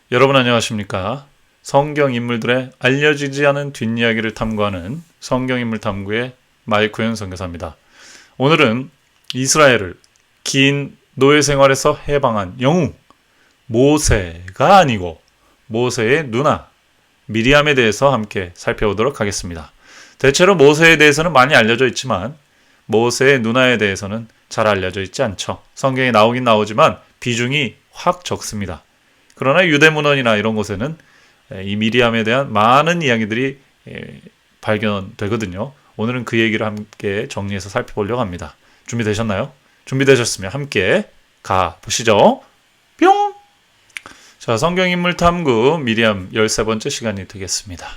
여러분 안녕하십니까? 성경 인물들의 알려지지 않은 뒷이야기를 탐구하는 성경인물 탐구의 마이크현 선교사입니다. 오늘은 이스라엘을 긴 노예 생활에서 해방한 영웅 모세가 아니고 모세의 누나 미리암에 대해서 함께 살펴보도록 하겠습니다. 대체로 모세에 대해서는 많이 알려져 있지만 모세의 누나에 대해서는 잘 알려져 있지 않죠. 성경에 나오긴 나오지만 비중이 확 적습니다. 그러나 유대문헌이나 이런 곳에는 이 미리암에 대한 많은 이야기들이 발견되거든요. 오늘은 그 얘기를 함께 정리해서 살펴보려고 합니다. 준비되셨나요? 준비되셨으면 함께 가보시죠. 뿅! 자, 성경인물 탐구 미리암 13번째 시간이 되겠습니다.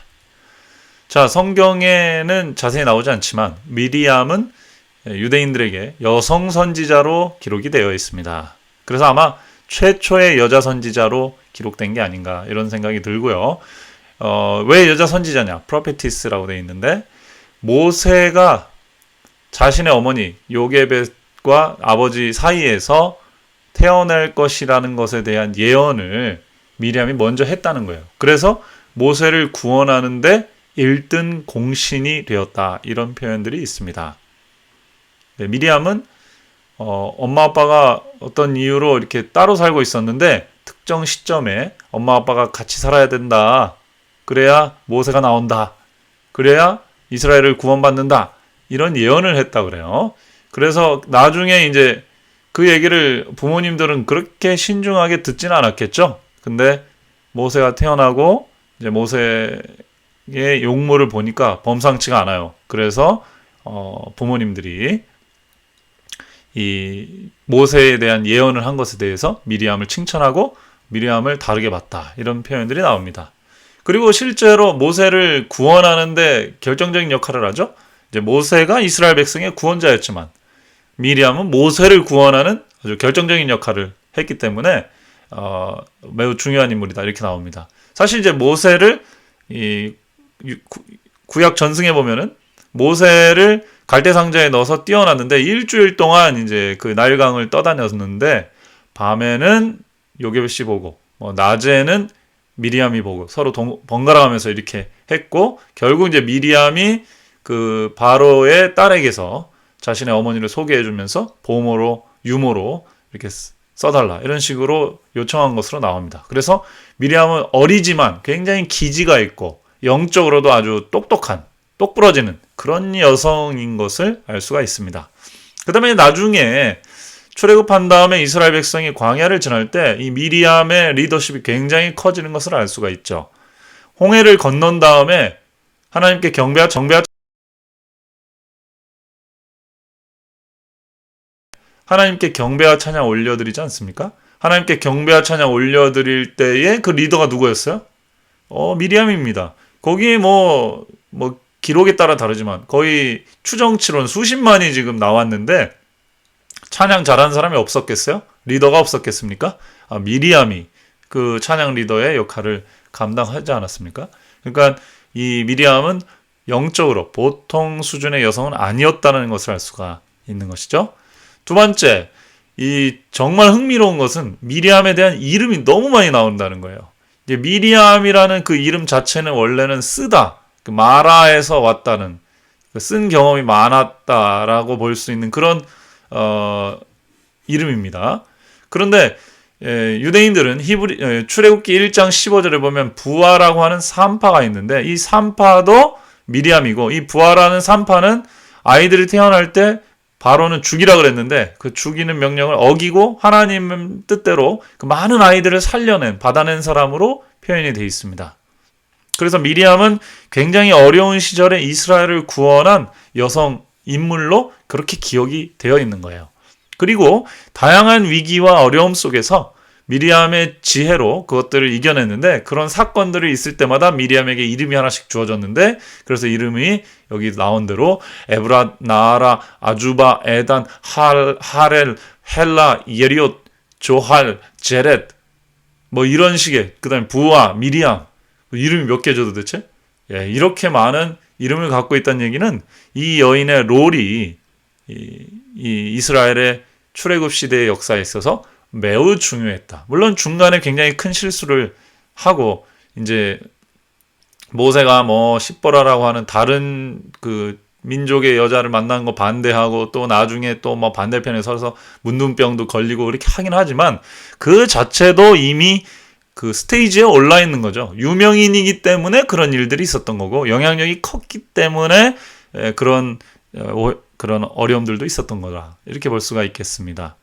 자, 성경에는 자세히 나오지 않지만 미리암은 유대인들에게 여성 선지자로 기록이 되어 있습니다. 그래서 아마 최초의 여자 선지자로 기록된 게 아닌가 이런 생각이 들고요. 왜 여자 선지자냐? 프로페티스라고 되어 있는데 모세가 자신의 어머니 요게벳과 아버지 사이에서 태어날 것이라는 것에 대한 예언을 미리암이 먼저 했다는 거예요. 그래서 모세를 구원하는데 1등 공신이 되었다. 이런 표현들이 있습니다. 네, 미리암은 엄마 아빠가 어떤 이유로 이렇게 따로 살고 있었는데 특정 시점에 엄마 아빠가 같이 살아야 된다. 그래야 모세가 나온다. 그래야 이스라엘을 구원받는다. 이런 예언을 했다 그래요. 그래서 나중에 이제 그 얘기를 부모님들은 그렇게 신중하게 듣지는 않았겠죠. 근데 모세가 태어나고 이제 모세의 용모를 보니까 범상치가 않아요. 그래서 부모님들이 이 모세에 대한 예언을 한 것에 대해서 미리암을 칭찬하고 미리암을 다르게 봤다. 이런 표현들이 나옵니다. 그리고 실제로 모세를 구원하는데 결정적인 역할을 하죠. 이제 모세가 이스라엘 백성의 구원자였지만 미리암은 모세를 구원하는 아주 결정적인 역할을 했기 때문에 매우 중요한 인물이다. 이렇게 나옵니다. 사실 이제 모세를 이 구약 전승에 보면은 모세를 갈대 상자에 넣어서 띄워놨는데 일주일 동안 이제 그 나일강을 떠다녔는데 밤에는 요게벳이 보고 낮에는 미리암이 보고 서로 번갈아가면서 이렇게 했고 결국 이제 미리암이 그 바로의 딸에게서 자신의 어머니를 소개해주면서 보모로 유모로 이렇게 써달라 이런 식으로 요청한 것으로 나옵니다. 그래서 미리암은 어리지만 굉장히 기지가 있고 영적으로도 아주 똑부러지는 그런 여성인 것을 알 수가 있습니다. 그 다음에 나중에 출애굽한 다음에 이스라엘 백성이 광야를 지날 때 이 미리암의 리더십이 굉장히 커지는 것을 알 수가 있죠. 홍해를 건넌 다음에 하나님께 하나님께 경배와 찬양 올려드리지 않습니까? 하나님께 경배와 찬양 올려드릴 때에 그 리더가 누구였어요? 미리암입니다. 거기 기록에 따라 다르지만 거의 추정치로는 수십만이 지금 나왔는데 찬양 잘하는 사람이 없었겠어요? 리더가 없었겠습니까? 미리암이 그 찬양 리더의 역할을 감당하지 않았습니까? 그러니까 이 미리암은 영적으로 보통 수준의 여성은 아니었다는 것을 알 수가 있는 것이죠. 두 번째, 이 정말 흥미로운 것은 미리암에 대한 이름이 너무 많이 나온다는 거예요. 이제 미리암이라는 그 이름 자체는 원래는 쓰다, 그 마라에서 왔다는, 쓴 경험이 많았다라고 볼 수 있는 그런 이름입니다. 그런데 유대인들은 출애굽기 1장 15절에 보면 부하라고 하는 산파가 있는데 이 산파도 미리암이고 이 부하라는 산파는 아이들이 태어날 때 바로는 죽이라 그랬는데 그 죽이는 명령을 어기고 하나님 뜻대로 그 많은 아이들을 받아낸 사람으로 표현이 되어 있습니다. 그래서 미리암은 굉장히 어려운 시절에 이스라엘을 구원한 여성 인물로 그렇게 기억이 되어 있는 거예요. 그리고 다양한 위기와 어려움 속에서 미리암의 지혜로 그것들을 이겨냈는데 그런 사건들이 있을 때마다 미리암에게 이름이 하나씩 주어졌는데 그래서 이름이 여기 나온 대로 에브랏, 나아라, 아주바, 에단, 하렐, 헬라, 예리옷, 조할, 제렛 이런 식의 그 다음에 부하, 미리암 이름이 몇 개죠 도대체? 이렇게 많은 이름을 갖고 있다는 얘기는 이 여인의 롤이 이 이스라엘의 출애굽 시대의 역사에 있어서 매우 중요했다. 물론 중간에 굉장히 큰 실수를 하고 이제 모세가 뭐 십보라라고 하는 다른 그 민족의 여자를 만난 거 반대하고 또 나중에 또 뭐 반대편에 서서 문둥병도 걸리고 이렇게 하긴 하지만 그 자체도 이미 그 스테이지에 올라 있는 거죠. 유명인이기 때문에 그런 일들이 있었던 거고 영향력이 컸기 때문에 그런 어려움들도 있었던 거다. 이렇게 볼 수가 있겠습니다.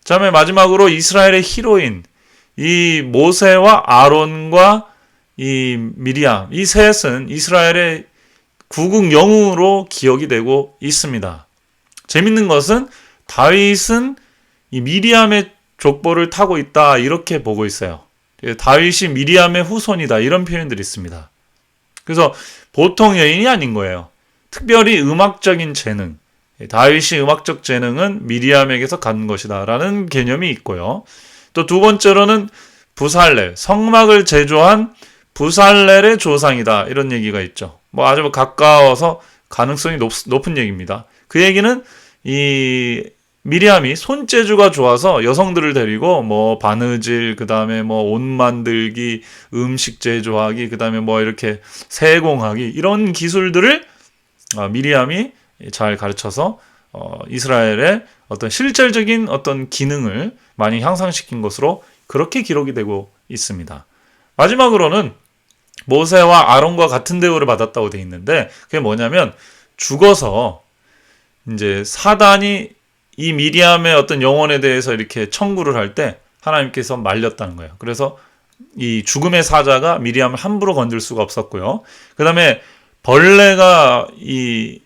다음에 마지막으로 이스라엘의 히로인 이 모세와 아론과 이 미리암 이 셋은 이스라엘의 구국 영웅으로 기억이 되고 있습니다. 재밌는 것은 다윗은 이 미리암의 족보를 타고 있다 이렇게 보고 있어요. 다윗이 미리암의 후손이다 이런 표현들이 있습니다. 그래서 보통 여인이 아닌 거예요. 특별히 음악적인 재능, 다윗이 음악적 재능은 미리암에게서 간 것이다 라는 개념이 있고요. 또 두 번째로는 부살렐, 성막을 제조한 부살렐의 조상이다 이런 얘기가 있죠. 뭐 아주 가까워서 가능성이 높은 얘기입니다. 그 얘기는 이 미리암이 손재주가 좋아서 여성들을 데리고 뭐 바느질, 그 다음에 뭐 옷 만들기, 음식 제조하기, 그 다음에 뭐 이렇게 세공하기 이런 기술들을 미리암이 잘 가르쳐서 이스라엘의 어떤 실질적인 어떤 기능을 많이 향상시킨 것으로 그렇게 기록이 되고 있습니다. 마지막으로는 모세와 아론과 같은 대우를 받았다고 돼 있는데 그게 뭐냐면 죽어서 이제 사단이 이 미리암의 어떤 영혼에 대해서 이렇게 청구를 할 때 하나님께서 말렸다는 거예요. 그래서 이 죽음의 사자가 미리암을 함부로 건들 수가 없었고요. 그 다음에 벌레가 이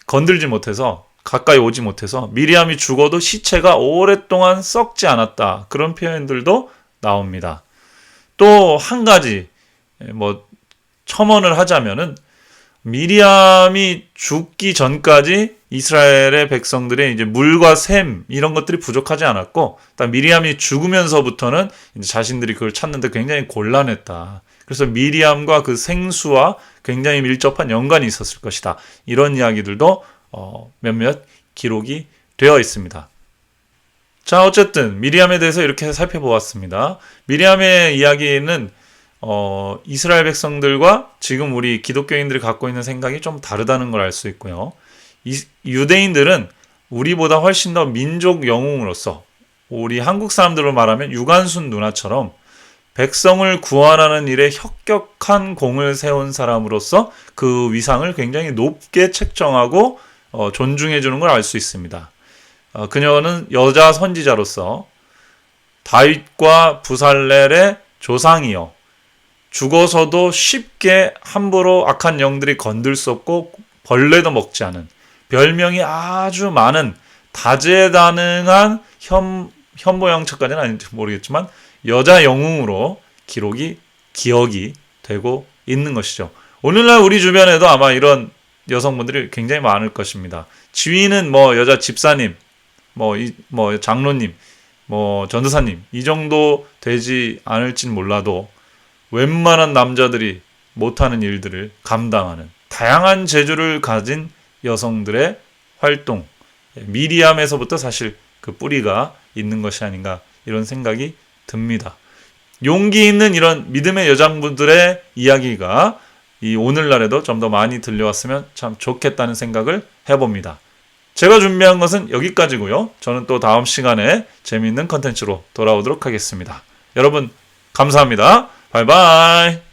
건들지 못해서 가까이 오지 못해서 미리암이 죽어도 시체가 오랫동안 썩지 않았다. 그런 표현들도 나옵니다. 또 한 가지 뭐 첨언을 하자면은 미리암이 죽기 전까지 이스라엘의 백성들의 이제 물과 샘 이런 것들이 부족하지 않았고, 딱 미리암이 죽으면서부터는 이제 자신들이 그걸 찾는데 굉장히 곤란했다. 그래서 미리암과 그 생수와 굉장히 밀접한 연관이 있었을 것이다. 이런 이야기들도 몇몇 기록이 되어 있습니다. 자, 어쨌든 미리암에 대해서 이렇게 살펴보았습니다. 미리암의 이야기는 이스라엘 백성들과 지금 우리 기독교인들이 갖고 있는 생각이 좀 다르다는 걸 알 수 있고요. 유대인들은 우리보다 훨씬 더 민족 영웅으로서, 우리 한국 사람들로 말하면 유관순 누나처럼 백성을 구원하는 일에 혁혁한 공을 세운 사람으로서 그 위상을 굉장히 높게 책정하고 존중해 주는 걸 알 수 있습니다. 그녀는 여자 선지자로서 다윗과 부살렐의 조상이요, 죽어서도 쉽게 함부로 악한 영들이 건들 수 없고 벌레도 먹지 않은, 별명이 아주 많은 다재다능한 현모양처까지는 아닌지 모르겠지만 여자 영웅으로 기억이 되고 있는 것이죠. 오늘날 우리 주변에도 아마 이런 여성분들이 굉장히 많을 것입니다. 지위는 뭐 여자 집사님, 뭐 장로님, 뭐 전도사님 이 정도 되지 않을진 몰라도 웬만한 남자들이 못하는 일들을 감당하는 다양한 재주를 가진 여성들의 활동, 미리암에서부터 사실 그 뿌리가 있는 것이 아닌가 이런 생각이 듭니다. 용기 있는 이런 믿음의 여장분들의 이야기가 이 오늘날에도 좀 더 많이 들려왔으면 참 좋겠다는 생각을 해봅니다. 제가 준비한 것은 여기까지고요. 저는 또 다음 시간에 재미있는 컨텐츠로 돌아오도록 하겠습니다. 여러분 감사합니다. 바이바이.